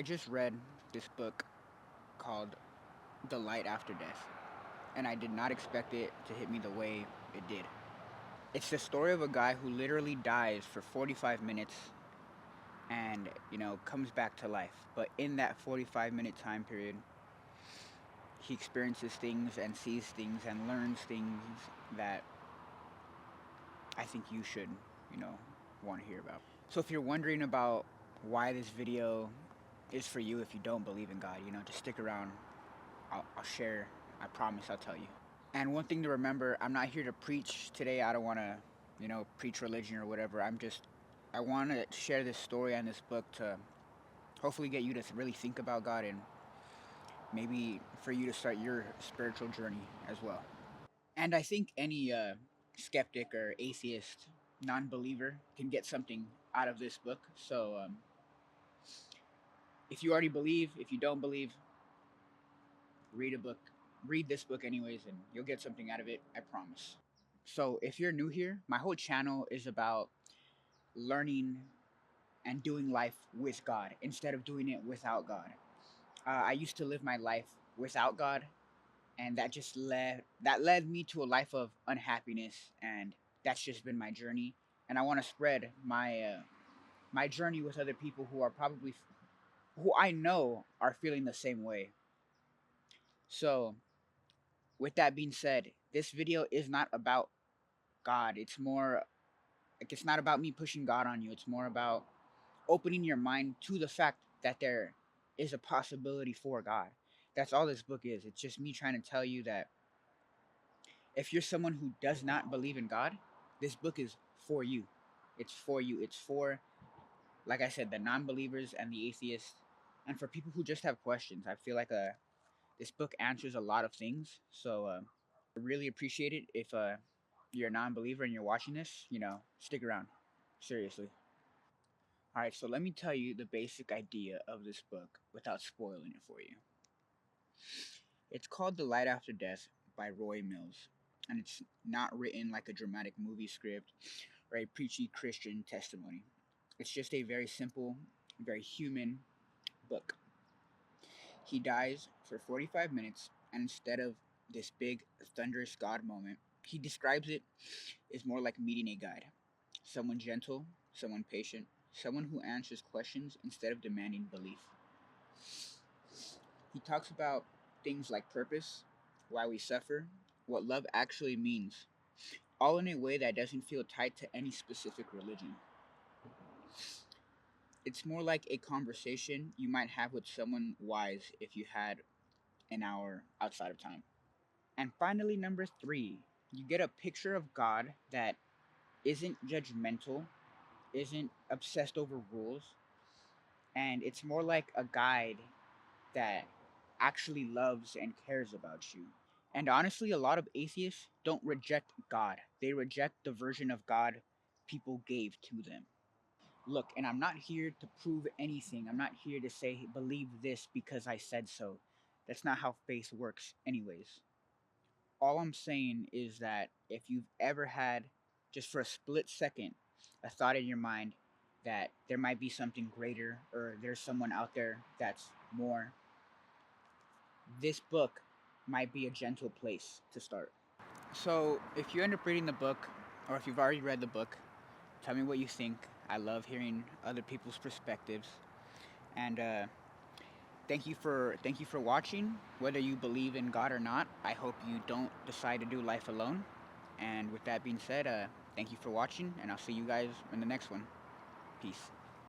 I just read this book called The Light After Death, and I did not expect it to hit me the way it did. It's the story of a guy who literally dies for 45 minutes and, comes back to life. But in that 45-minute time period, he experiences things and sees things and learns things that I think you should, you know, want to hear about. So if you're wondering about why this video is for you if you don't believe in God, just stick around. I'll share. I promise I'll tell you. And one thing to remember, I'm not here to preach today. I don't want to, preach religion or whatever. I want to share this story and this book to hopefully get you to really think about God and maybe for you to start your spiritual journey as well. And I think any skeptic or atheist, non believer can get something out of this book. So if you already believe, if you don't believe, read a book, read this book anyways, and you'll get something out of it, I promise. So if you're new here, my whole channel is about learning and doing life with God instead of doing it without God. I used to live my life without God, and that led me to a life of unhappiness, and that's just been my journey. And I want to spread my journey with other people who are probably who I know are feeling the same way. So with that being said, this video is not about God. It's more like it's not about me pushing God on you. It's more about opening your mind to the fact that there is a possibility for God. That's all this book is. It's just me trying to tell you that if you're someone who does not believe in God, this book is for you. It's for you. It's for, like I said, the non believers and the atheists, and for people who just have questions. I feel like this book answers a lot of things. So I really appreciate it if you're a non believer and you're watching this, stick around. Seriously. All right, so let me tell you the basic idea of this book without spoiling it for you. It's called The Light After Death by Roy Mills, and it's not written like a dramatic movie script or a preachy Christian testimony. It's just a very simple, very human book. He dies for 45 minutes, and instead of this big, thunderous God moment, he describes it as more like meeting a guide. Someone gentle, someone patient, someone who answers questions instead of demanding belief. He talks about things like purpose, why we suffer, what love actually means, all in a way that doesn't feel tied to any specific religion. It's more like a conversation you might have with someone wise if you had an hour outside of time. And finally, number three, you get a picture of God that isn't judgmental, isn't obsessed over rules, and it's more like a guide that actually loves and cares about you. And honestly, a lot of atheists don't reject God, they reject the version of God people gave to them. Look, and I'm not here to prove anything. I'm not here to say, believe this because I said so. That's not how faith works, anyways. All I'm saying is that if you've ever had, just for a split second, a thought in your mind that there might be something greater or there's someone out there that's more, this book might be a gentle place to start. So, if you end up reading the book, or if you've already read the book, tell me what you think. I love hearing other people's perspectives. And thank you for watching. Whether you believe in God or not, I hope you don't decide to do life alone. And with that being said, thank you for watching, and I'll see you guys in the next one. Peace.